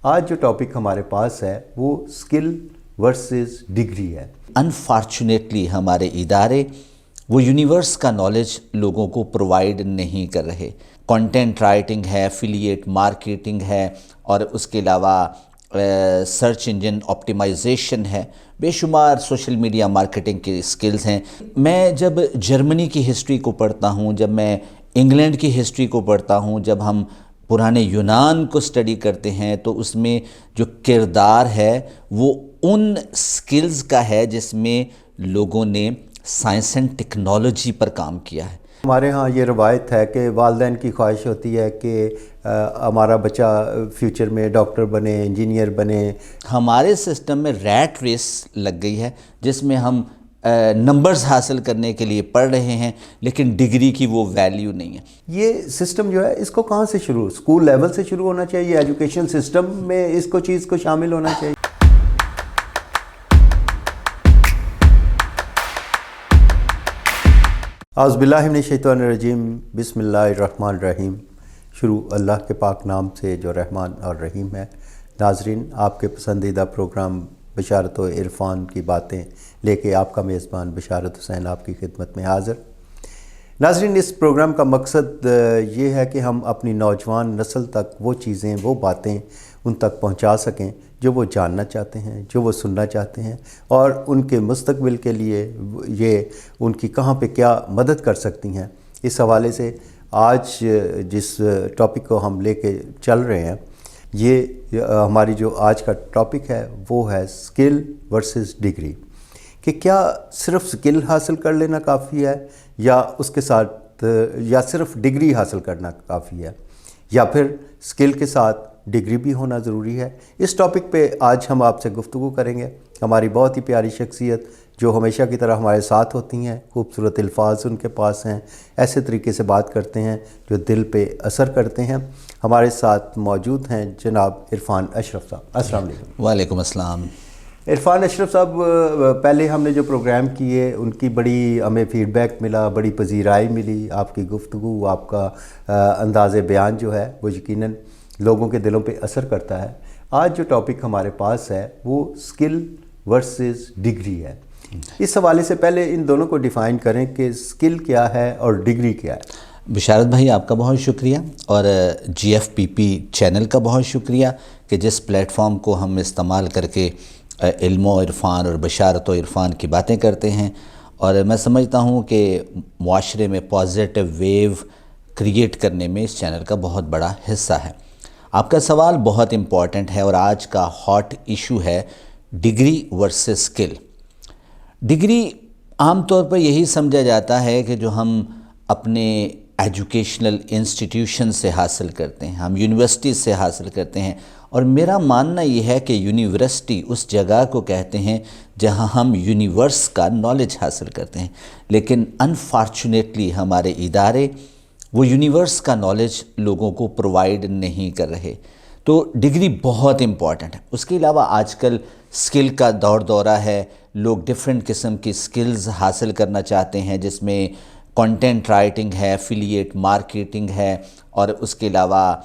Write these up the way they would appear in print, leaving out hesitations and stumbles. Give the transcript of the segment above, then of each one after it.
آج جو ٹاپک ہمارے پاس ہے وہ اسکل ورسز ڈگری ہے۔ انفارچونیٹلی ہمارے ادارے وہ یونیورس کا نالج لوگوں کو پرووائڈ نہیں کر رہے۔ کنٹینٹ رائٹنگ ہے، ایفیلیٹ مارکیٹنگ ہے، اور اس کے علاوہ سرچ انجن آپٹیمائزیشن ہے، بے شمار سوشل میڈیا مارکیٹنگ کے اسکلز ہیں۔ میں جب جرمنی کی ہسٹری کو پڑھتا ہوں، جب میں انگلینڈ کی ہسٹری کو پڑھتا ہوں، جب ہم پرانے یونان کو اسٹڈی کرتے ہیں تو اس میں جو کردار ہے وہ ان سکلز کا ہے جس میں لوگوں نے سائنس اینڈ ٹیکنالوجی پر کام کیا ہے۔ ہمارے ہاں یہ روایت ہے کہ والدین کی خواہش ہوتی ہے کہ ہمارا بچہ فیوچر میں ڈاکٹر بنے، انجینئر بنے۔ ہمارے سسٹم میں ریٹ ریس لگ گئی ہے جس میں ہم نمبرز حاصل کرنے کے لیے پڑھ رہے ہیں، لیکن ڈگری کی وہ ویلیو نہیں ہے۔ یہ سسٹم جو ہے اس کو کہاں سے شروع، اسکول لیول سے شروع ہونا چاہیے، ایجوکیشن سسٹم میں اس کو چیز کو شامل ہونا چاہیے؟ اعوذ باللہ من الشیطان الرجیم، بسم اللہ الرحمن الرحیم۔ شروع اللہ کے پاک نام سے جو رحمان اور رحیم ہے۔ ناظرین، آپ کے پسندیدہ پروگرام بشارت و عرفان کی باتیں لے کے آپ کا میزبان بشارت حسین آپ کی خدمت میں حاضر۔ ناظرین، اس پروگرام کا مقصد یہ ہے کہ ہم اپنی نوجوان نسل تک وہ چیزیں، وہ باتیں ان تک پہنچا سکیں جو وہ جاننا چاہتے ہیں، جو وہ سننا چاہتے ہیں، اور ان کے مستقبل کے لیے یہ ان کی کہاں پہ کیا مدد کر سکتی ہیں۔ اس حوالے سے آج جس ٹاپک کو ہم لے کے چل رہے ہیں، یہ ہماری جو آج کا ٹاپک ہے وہ ہے اسکل ورسز ڈگری، کہ کیا صرف اسکل حاصل کر لینا کافی ہے، یا اس کے ساتھ یا صرف ڈگری حاصل کرنا کافی ہے، یا پھر اسکل کے ساتھ ڈگری بھی ہونا ضروری ہے۔ اس ٹاپک پہ آج ہم آپ سے گفتگو کریں گے۔ ہماری بہت ہی پیاری شخصیت جو ہمیشہ کی طرح ہمارے ساتھ ہوتی ہیں، خوبصورت الفاظ ان کے پاس ہیں، ایسے طریقے سے بات کرتے ہیں جو دل پہ اثر کرتے ہیں۔ ہمارے ساتھ موجود ہیں جناب عرفان اشرف صاحب۔ السلام علیکم۔ وعلیکم السلام۔ عرفان اشرف صاحب، پہلے ہم نے جو پروگرام کیے ان کی بڑی ہمیں فیڈ بیک ملا، بڑی پذیرائی ملی۔ آپ کی گفتگو، آپ کا انداز بیان جو ہے وہ یقیناً لوگوں کے دلوں پہ اثر کرتا ہے۔ آج جو ٹاپک ہمارے پاس ہے وہ اسکل ورسز ڈگری ہے۔ اس حوالے سے پہلے ان دونوں کو ڈیفائن کریں کہ اسکل کیا ہے اور ڈگری کیا ہے۔ بشارت بھائی، آپ کا بہت شکریہ، اور جی ایف پی پی چینل کا بہت شکریہ کہ جس پلیٹ فارم کو ہم استعمال کر کے علم و عرفان اور بشارت و عرفان کی باتیں کرتے ہیں، اور میں سمجھتا ہوں کہ معاشرے میں پازیٹیو ویو کریٹ کرنے میں اس چینل کا بہت بڑا حصہ ہے۔ آپ کا سوال بہت امپورٹنٹ ہے، اور آج کا ہاٹ ایشو ہے ڈگری ورسز اسکل۔ ڈگری عام طور پر یہی سمجھا جاتا ہے کہ جو ہم اپنے ایجوکیشنل انسٹیٹیوشن سے حاصل کرتے ہیں، ہم یونیورسٹی سے حاصل کرتے ہیں، اور میرا ماننا یہ ہے کہ یونیورسٹی اس جگہ کو کہتے ہیں جہاں ہم یونیورس کا نالج حاصل کرتے ہیں، لیکن انفارچونیٹلی ہمارے ادارے وہ یونیورس کا نالج لوگوں کو پرووائڈ نہیں کر رہے۔ تو ڈگری بہت امپورٹنٹ ہے۔ اس کے علاوہ آج کل اسکل کا دورہ ہے، لوگ ڈفرینٹ قسم کی اسکلز حاصل کرنا چاہتے ہیں، جس میں کنٹینٹ رائٹنگ ہے، ایفیلیٹ مارکیٹنگ ہے، اور اس کے علاوہ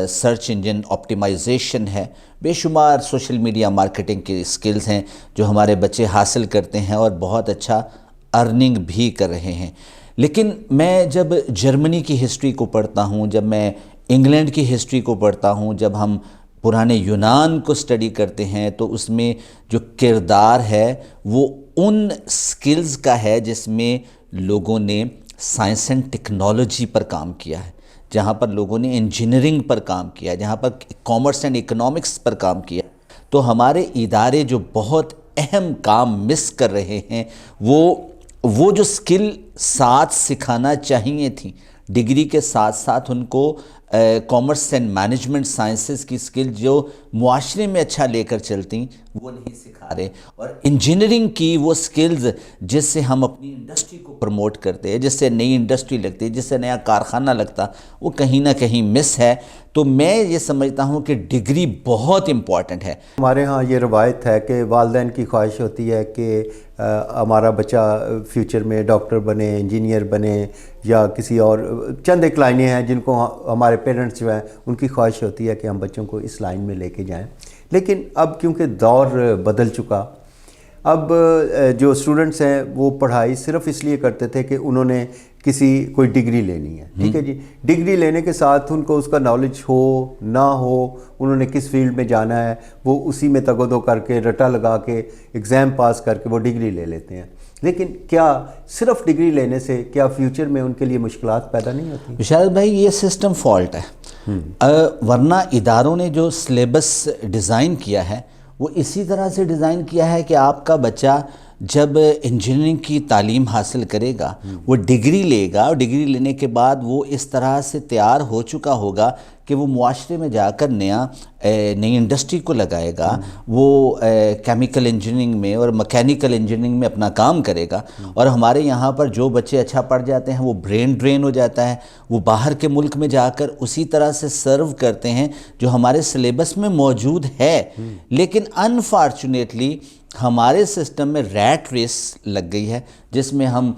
سرچ انجن آپٹیمائزیشن ہے، بے شمار سوشل میڈیا مارکیٹنگ کے اسکلز ہیں جو ہمارے بچے حاصل کرتے ہیں اور بہت اچھا ارننگ بھی کر رہے ہیں۔ لیکن میں جب جرمنی کی ہسٹری کو پڑھتا ہوں، جب میں انگلینڈ کی ہسٹری کو پڑھتا ہوں، جب ہم پرانے یونان کو اسٹڈی کرتے ہیں تو اس میں جو کردار ہے وہ ان سکلز کا ہے جس میں لوگوں نے سائنس اینڈ ٹیکنالوجی پر کام کیا ہے، جہاں پر لوگوں نے انجینئرنگ پر کام کیا ہے، جہاں پر کامرس اینڈ اکنامکس پر کام کیا۔ تو ہمارے ادارے جو بہت اہم کام مس کر رہے ہیں وہ جو سکل ساتھ سکھانا چاہیے تھیں، ڈگری کے ساتھ ساتھ ان کو کامرس اینڈ مینجمنٹ سائنسز کی سکل جو معاشرے میں اچھا لے کر چلتی وہ نہیں سکھا رہے، اور انجینئرنگ کی وہ سکلز جس سے ہم اپنی انڈسٹری کو پروموٹ کرتے ہیں، جس سے نئی انڈسٹری لگتی ہے، جس سے نیا کارخانہ لگتا، وہ کہیں نہ کہیں مس ہے۔ تو میں یہ سمجھتا ہوں کہ ڈگری بہت امپورٹنٹ ہے۔ ہمارے ہاں یہ روایت ہے کہ والدین کی خواہش ہوتی ہے کہ ہمارا بچہ فیوچر میں ڈاکٹر بنے، انجینئر بنے، یا کسی اور چند ایک لائنیں ہیں جن کو ہمارے پیرنٹس جو ہیں ان کی خواہش ہوتی ہے کہ ہم بچوں کو اس لائن میں لے کے جائیں. لیکن اب کیونکہ دور بدل چکا، اب جو اسٹوڈنٹس ہیں وہ پڑھائی صرف اس لیے کرتے تھے کہ انہوں نے کوئی ڈگری لینی ہے، ٹھیک ہے جی. ڈگری لینے کے ساتھ ان کو اس کا نالج ہو نہ ہو، انہوں نے کس فیلڈ میں جانا ہے وہ اسی میں تگ و دو کر کے رٹا لگا کے ایگزام پاس کر کے وہ ڈگری لے لیتے ہیں. لیکن کیا صرف ڈگری لینے سے کیا فیوچر میں ان کے لیے مشکلات پیدا نہیں ہوتی؟ بشارت بھائی، یہ سسٹم فالٹ ہے، ورنہ اداروں نے جو سلیبس ڈیزائن کیا ہے وہ اسی طرح سے ڈیزائن کیا ہے کہ آپ کا بچہ جب انجینئرنگ کی تعلیم حاصل کرے گا وہ ڈگری لے گا، اور ڈگری لینے کے بعد وہ اس طرح سے تیار ہو چکا ہوگا کہ وہ معاشرے میں جا کر نئی انڈسٹری کو لگائے گا، وہ کیمیکل انجینئرنگ میں اور مکینیکل انجینئرنگ میں اپنا کام کرے گا. اور ہمارے یہاں پر جو بچے اچھا پڑھ جاتے ہیں وہ برین ڈرین ہو جاتا ہے، وہ باہر کے ملک میں جا کر اسی طرح سے سرو کرتے ہیں جو ہمارے سلیبس میں موجود ہے. لیکن انفارچونیٹلی ہمارے سسٹم میں ریٹ ریس لگ گئی ہے جس میں ہم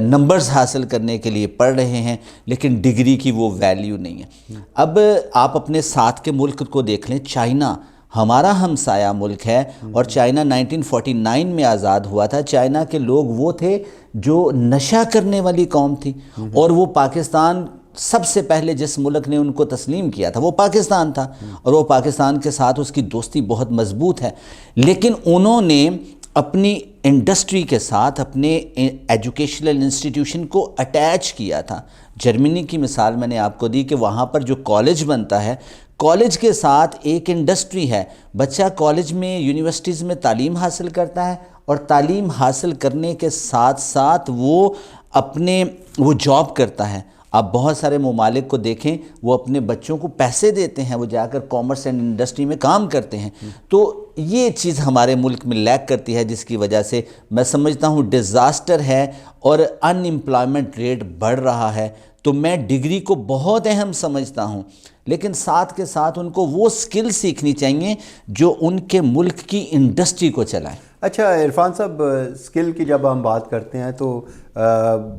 نمبرز حاصل کرنے کے لیے پڑھ رہے ہیں لیکن ڈگری کی وہ ویلیو نہیں ہے. اب آپ اپنے ساتھ کے ملک کو دیکھ لیں، چائنا ہمارا ہمسایہ ملک ہے، اور چائنا 1949 میں آزاد ہوا تھا. چائنا کے لوگ وہ تھے جو نشہ کرنے والی قوم تھی، اور وہ پاکستان سب سے پہلے جس ملک نے ان کو تسلیم کیا تھا وہ پاکستان تھا، اور وہ پاکستان کے ساتھ اس کی دوستی بہت مضبوط ہے. لیکن انہوں نے اپنی انڈسٹری کے ساتھ اپنے ایجوکیشنل انسٹیٹیوشن کو اٹیچ کیا تھا. جرمنی کی مثال میں نے آپ کو دی کہ وہاں پر جو کالج بنتا ہے، کالج کے ساتھ ایک انڈسٹری ہے. بچہ کالج میں یونیورسٹیز میں تعلیم حاصل کرتا ہے، اور تعلیم حاصل کرنے کے ساتھ ساتھ وہ جاب کرتا ہے. آپ بہت سارے ممالک کو دیکھیں، وہ اپنے بچوں کو پیسے دیتے ہیں، وہ جا کر کامرس اینڈ انڈسٹری میں کام کرتے ہیں. تو یہ چیز ہمارے ملک میں لیک کرتی ہے، جس کی وجہ سے میں سمجھتا ہوں ڈیزاسٹر ہے اور ان امپلائمنٹ ریٹ بڑھ رہا ہے. تو میں ڈگری کو بہت اہم سمجھتا ہوں، لیکن ساتھ کے ساتھ ان کو وہ سکل سیکھنی چاہیے جو ان کے ملک کی انڈسٹری کو چلائیں. اچھا عرفان صاحب، سکل کی جب ہم بات کرتے ہیں تو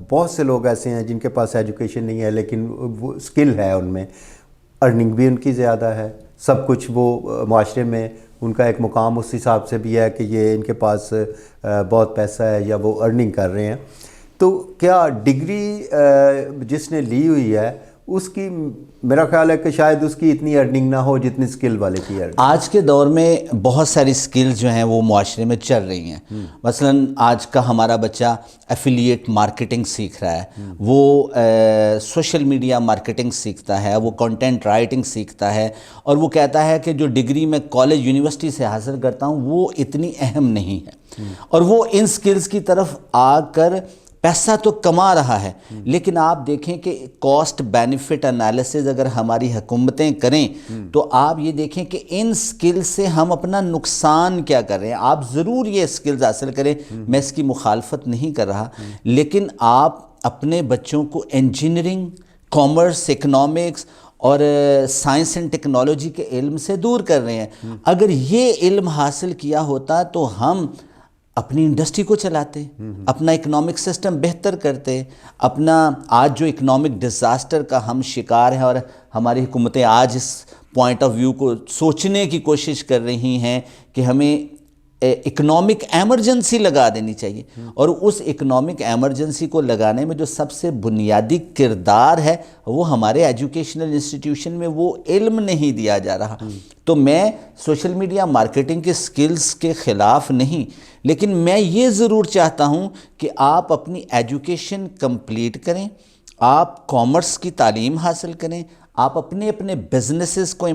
بہت سے لوگ ایسے ہیں جن کے پاس ایجوکیشن نہیں ہے لیکن وہ سکل ہے، ان میں ارننگ بھی ان کی زیادہ ہے، سب کچھ وہ معاشرے میں ان کا ایک مقام اس حساب سے بھی ہے کہ یہ ان کے پاس بہت پیسہ ہے یا وہ ارننگ کر رہے ہیں. تو کیا ڈگری جس نے لی ہوئی ہے اس کی، میرا خیال ہے کہ شاید اس کی اتنی ارننگ نہ ہو جتنی سکل والے کی ارننگ. آج کے دور میں بہت ساری سکلز جو ہیں وہ معاشرے میں چل رہی ہیں. مثلاً آج کا ہمارا بچہ ایفیلیٹ مارکیٹنگ سیکھ رہا ہے، وہ سوشل میڈیا مارکیٹنگ سیکھتا ہے، وہ کنٹینٹ رائٹنگ سیکھتا ہے، اور وہ کہتا ہے کہ جو ڈگری میں کالج یونیورسٹی سے حاصل کرتا ہوں وہ اتنی اہم نہیں ہے. اور وہ ان سکلز کی طرف آ کر پیسہ تو کما رہا ہے، لیکن آپ دیکھیں کہ کاسٹ بینیفٹ انالیسز اگر ہماری حکومتیں کریں تو آپ یہ دیکھیں کہ ان سکل سے ہم اپنا نقصان کیا کر رہے ہیں. آپ ضرور یہ سکلز حاصل کریں، میں اس کی مخالفت نہیں کر رہا، لیکن آپ اپنے بچوں کو انجینئرنگ، کامرس، اکنامکس اور سائنس اینڈ ٹیکنالوجی کے علم سے دور کر رہے ہیں. اگر یہ علم حاصل کیا ہوتا تو ہم اپنی انڈسٹری کو چلاتے، اپنا اکنامک سسٹم بہتر کرتے. اپنا آج جو اکنامک ڈیزاسٹر کا ہم شکار ہیں، اور ہماری حکومتیں آج اس پوائنٹ آف ویو کو سوچنے کی کوشش کر رہی ہیں کہ ہمیں اکنامک ایمرجنسی لگا دینی چاہیے، اور اس اکنامک ایمرجنسی کو لگانے میں جو سب سے بنیادی کردار ہے وہ ہمارے ایجوکیشنل انسٹیٹیوشن میں وہ علم نہیں دیا جا رہا. تو میں سوشل میڈیا مارکیٹنگ کے سکلز کے خلاف نہیں، لیکن میں یہ ضرور چاہتا ہوں کہ آپ اپنی ایجوکیشن کمپلیٹ کریں، آپ کامرس کی تعلیم حاصل کریں، آپ اپنے بزنسز کو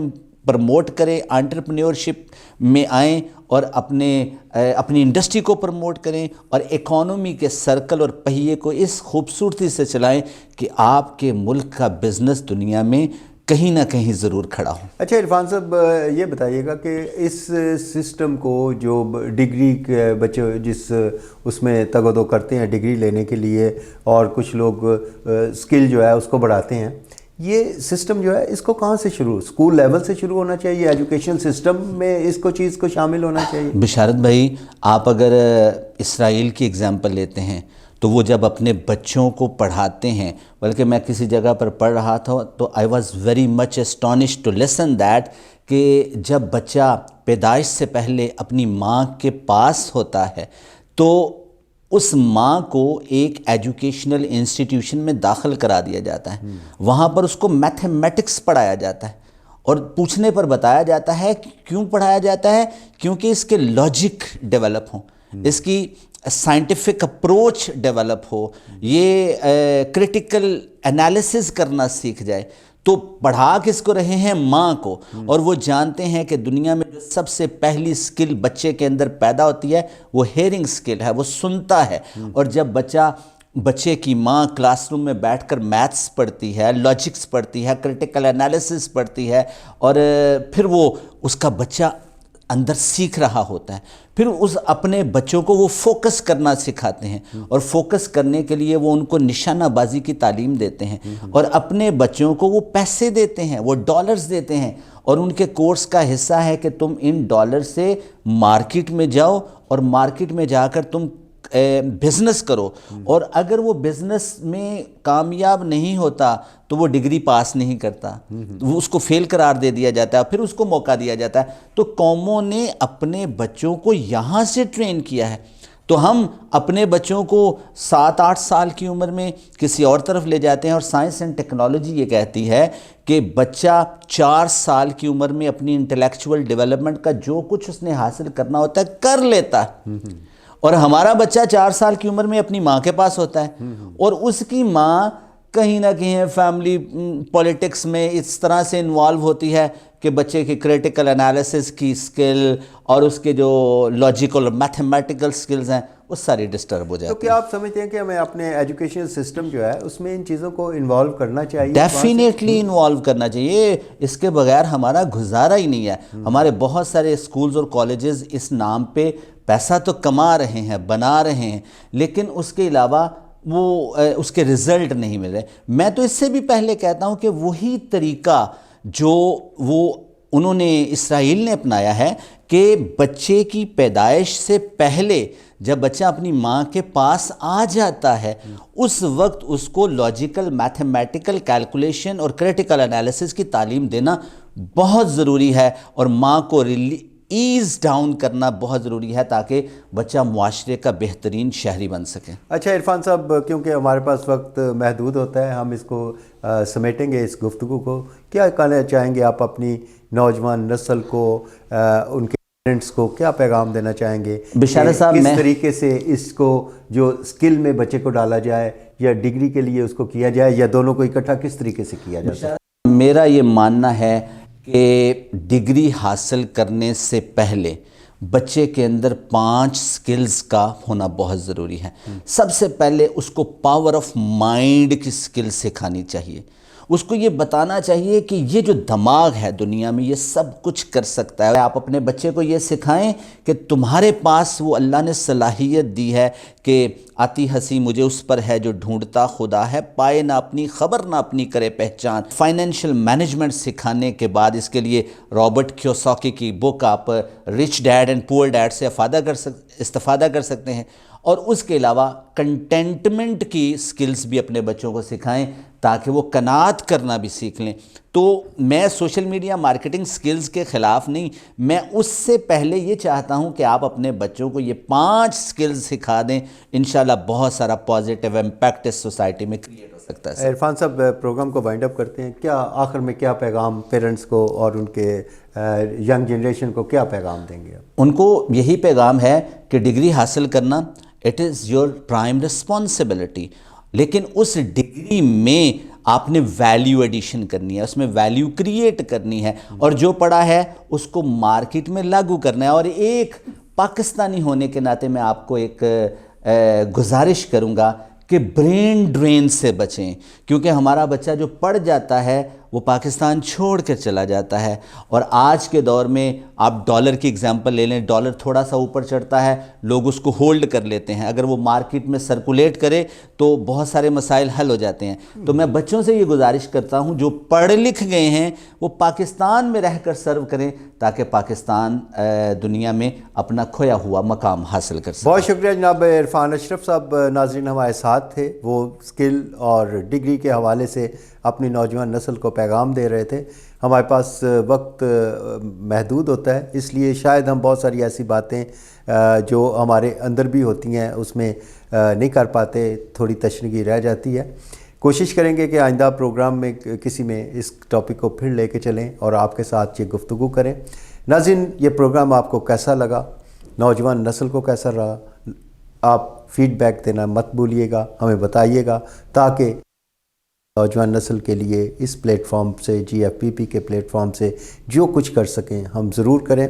پرموٹ کریں، انٹرپرینیورشپ میں آئیں اور اپنی انڈسٹری کو پرموٹ کریں، اور اکانومی کے سرکل اور پہیے کو اس خوبصورتی سے چلائیں کہ آپ کے ملک کا بزنس دنیا میں کہیں نہ کہیں ضرور کھڑا ہو. اچھا عرفان صاحب، یہ بتائیے گا کہ اس سسٹم کو جو ڈگری کے بچے اس میں تگ و دو کرتے ہیں ڈگری لینے کے لیے، اور کچھ لوگ سکل جو ہے اس کو بڑھاتے ہیں، یہ سسٹم جو ہے اس کو کہاں سے شروع، اسکول لیول سے شروع ہونا چاہیے؟ ایجوکیشن سسٹم میں اس کو چیز کو شامل ہونا چاہیے؟ بشارت بھائی، آپ اگر اسرائیل کی اگزامپل لیتے ہیں تو وہ جب اپنے بچوں کو پڑھاتے ہیں، بلکہ میں کسی جگہ پر پڑھ رہا تھا تو I was very much astonished to listen that کہ جب بچہ پیدائش سے پہلے اپنی ماں کے پاس ہوتا ہے تو اس ماں کو ایک ایجوکیشنل انسٹیٹیوشن میں داخل کرا دیا جاتا ہے، وہاں پر اس کو میتھمیٹکس پڑھایا جاتا ہے، اور پوچھنے پر بتایا جاتا ہے کیوں پڑھایا جاتا ہے، کیونکہ اس کے لاجک ڈیولپ ہوں، اس کی سائنٹیفک اپروچ ڈیولپ ہو، یہ کرٹیکل انالیسز کرنا سیکھ جائے۔ تو پڑھا کس کو رہے ہیں؟ ماں کو، اور وہ جانتے ہیں کہ دنیا میں جو سب سے پہلی سکل بچے کے اندر پیدا ہوتی ہے وہ ہیئرنگ سکل ہے، وہ سنتا ہے، اور جب بچے کی ماں کلاس روم میں بیٹھ کر میتھس پڑھتی ہے، لاجکس پڑھتی ہے، کرٹیکل انالیسس پڑھتی ہے، اور پھر وہ اس کا بچہ اندر سیکھ رہا ہوتا ہے، پھر اس اپنے بچوں کو وہ فوکس کرنا سکھاتے ہیں، اور فوکس کرنے کے لیے وہ ان کو نشانہ بازی کی تعلیم دیتے ہیں، اور اپنے بچوں کو وہ پیسے دیتے ہیں، وہ ڈالرز دیتے ہیں، اور ان کے کورس کا حصہ ہے کہ تم ان ڈالر سے مارکیٹ میں جاؤ اور مارکیٹ میں جا کر تم بزنس کرو، اور اگر وہ بزنس میں کامیاب نہیں ہوتا تو وہ ڈگری پاس نہیں کرتا، وہ اس کو فیل قرار دے دیا جاتا ہے، پھر اس کو موقع دیا جاتا ہے۔ تو قوموں نے اپنے بچوں کو یہاں سے ٹرین کیا ہے، تو ہم اپنے بچوں کو 7-8 سال کی عمر میں کسی اور طرف لے جاتے ہیں، اور سائنس اینڈ ٹیکنالوجی یہ کہتی ہے کہ بچہ 4 سال کی عمر میں اپنی انٹلیکچول ڈیولپمنٹ کا جو کچھ اس نے حاصل کرنا ہوتا ہے کر لیتا ہے، اور ہمارا بچہ 4 سال کی عمر میں اپنی ماں کے پاس ہوتا ہے، اور اس کی ماں کہیں نہ کہیں فیملی پولیٹکس میں اس طرح سے انوالو ہوتی ہے کہ بچے کی کریٹیکل انالیسس کی سکل اور اس کے جو لاجیکل اور میتھمیٹیکل سکلز ہیں وہ ساری ڈسٹرب ہو جاتی ہیں۔ تو کیا آپ سمجھتے ہیں کہ ہمیں اپنے ایجوکیشن سسٹم جو ہے اس میں ان چیزوں کو انوالو کرنا چاہیے؟ ڈیفینیٹلی انوالو کرنا چاہیے، اس کے بغیر ہمارا گزارا ہی نہیں ہے۔ ہمارے بہت سارے اسکولز اور کالجز اس نام پہ پیسہ تو کما رہے ہیں، بنا رہے ہیں، لیکن اس کے علاوہ وہ اس کے رزلٹ نہیں مل رہے۔ میں تو اس سے بھی پہلے کہتا ہوں کہ وہی طریقہ جو انہوں نے اسرائیل نے اپنایا ہے کہ بچے کی پیدائش سے پہلے جب بچہ اپنی ماں کے پاس آ جاتا ہے اس وقت اس کو لاجیکل میتھمیٹیکل کیلکولیشن اور کریٹیکل انالیسس کی تعلیم دینا بہت ضروری ہے، اور ماں کو ایز ڈاؤن کرنا بہت ضروری ہے تاکہ بچہ معاشرے کا بہترین شہری بن سکے۔ اچھا عرفان صاحب، کیونکہ ہمارے پاس وقت محدود ہوتا ہے، ہم اس کو سمیٹیں گے اس گفتگو کو، کیا کہنا چاہیں گے آپ اپنی نوجوان نسل کو، ان کے پیرنٹس کو کیا پیغام دینا چاہیں گے؟ بشارت صاحب، کس طریقے سے اس کو جو سکل میں بچے کو ڈالا جائے، یا ڈگری کے لیے اس کو کیا جائے، یا دونوں کو اکٹھا کس طریقے سے کیا جائے؟ میرا یہ ماننا ہے کہ ڈگری حاصل کرنے سے پہلے بچے کے اندر 5 سکلز کا ہونا بہت ضروری ہے۔ سب سے پہلے اس کو پاور آف مائنڈ کی سکل سکھانی چاہیے، اس کو یہ بتانا چاہیے کہ یہ جو دماغ ہے دنیا میں یہ سب کچھ کر سکتا ہے۔ آپ اپنے بچے کو یہ سکھائیں کہ تمہارے پاس وہ اللہ نے صلاحیت دی ہے کہ آتی ہنسی مجھے اس پر ہے جو ڈھونڈتا خدا ہے، پائے نہ اپنی خبر نہ اپنی کرے پہچان۔ فائنینشیل مینجمنٹ سکھانے کے بعد اس کے لیے رابرٹ کیوساکی کی بک آپ رچ ڈیڈ اینڈ پور ڈیڈ سے استفادہ کر سکتے ہیں، اور اس کے علاوہ کنٹینٹمنٹ کی سکلز بھی اپنے بچوں کو سکھائیں تاکہ وہ قناعت کرنا بھی سیکھ لیں۔ تو میں سوشل میڈیا مارکیٹنگ سکلز کے خلاف نہیں، میں اس سے پہلے یہ چاہتا ہوں کہ آپ اپنے بچوں کو یہ 5 سکلز سکھا دیں، انشاءاللہ بہت سارا پازیٹیو امپیکٹ اس سوسائٹی میں کریٹ ہو سکتا ہے۔ عرفان صاحب، پروگرام کو وائنڈ اپ کرتے ہیں، کیا آخر میں کیا پیغام پیرنٹس کو اور ان کے ینگ جنریشن کو کیا پیغام دیں گے؟ ان کو یہی پیغام ہے کہ ڈگری حاصل کرنا it is your prime responsibility, لیکن اس ڈگری میں آپ نے ویلیو ایڈیشن کرنی ہے، اس میں ویلیو کریٹ کرنی ہے، اور جو پڑھا ہے اس کو مارکیٹ میں لاگو کرنا ہے۔ اور ایک پاکستانی ہونے کے ناطے میں آپ کو ایک گزارش کروں گا کہ برین ڈرین سے بچیں، کیونکہ ہمارا بچہ جو پڑھ جاتا ہے وہ پاکستان چھوڑ کر چلا جاتا ہے، اور آج کے دور میں آپ ڈالر کی اگزامپل لے لیں، ڈالر تھوڑا سا اوپر چڑھتا ہے لوگ اس کو ہولڈ کر لیتے ہیں، اگر وہ مارکیٹ میں سرکولیٹ کرے تو بہت سارے مسائل حل ہو جاتے ہیں۔ تو میں بچوں سے یہ گزارش کرتا ہوں جو پڑھ لکھ گئے ہیں وہ پاکستان میں رہ کر سرو کریں تاکہ پاکستان دنیا میں اپنا کھویا ہوا مقام حاصل کر سکے. بہت شکریہ جناب عرفان اشرف صاحب. ناظرین ہمارے ساتھ تھے, وہ اسکل اور ڈگری کے حوالے سے اپنی نوجوان نسل کو پیغام دے رہے تھے. ہمارے پاس وقت محدود ہوتا ہے, اس لیے شاید ہم بہت ساری ایسی باتیں جو ہمارے اندر بھی ہوتی ہیں اس میں نہیں کر پاتے, تھوڑی تشنگی رہ جاتی ہے. کوشش کریں گے کہ آئندہ پروگرام میں کسی میں اس ٹاپک کو پھر لے کے چلیں اور آپ کے ساتھ یہ گفتگو کریں. ناظرین, یہ پروگرام آپ کو کیسا لگا, نوجوان نسل کو کیسا رہا, آپ فیڈ بیک دینا مت بھولیے گا, ہمیں بتائیے گا تاکہ نوجوان نسل کے لیے اس پلیٹ فارم سے, GFPP کے پلیٹ فارم سے جو کچھ کر سکیں ہم ضرور کریں,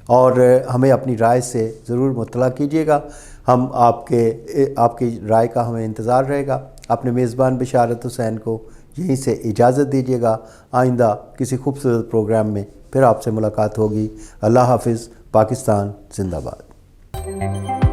اور ہمیں اپنی رائے سے ضرور مطلع کیجیے گا. ہم آپ کی رائے کا ہمیں انتظار رہے گا. اپنے میزبان بشارت حسین کو یہیں سے اجازت دیجیے گا. آئندہ کسی خوبصورت پروگرام میں پھر آپ سے ملاقات ہوگی. اللہ حافظ. پاکستان زندہ باد.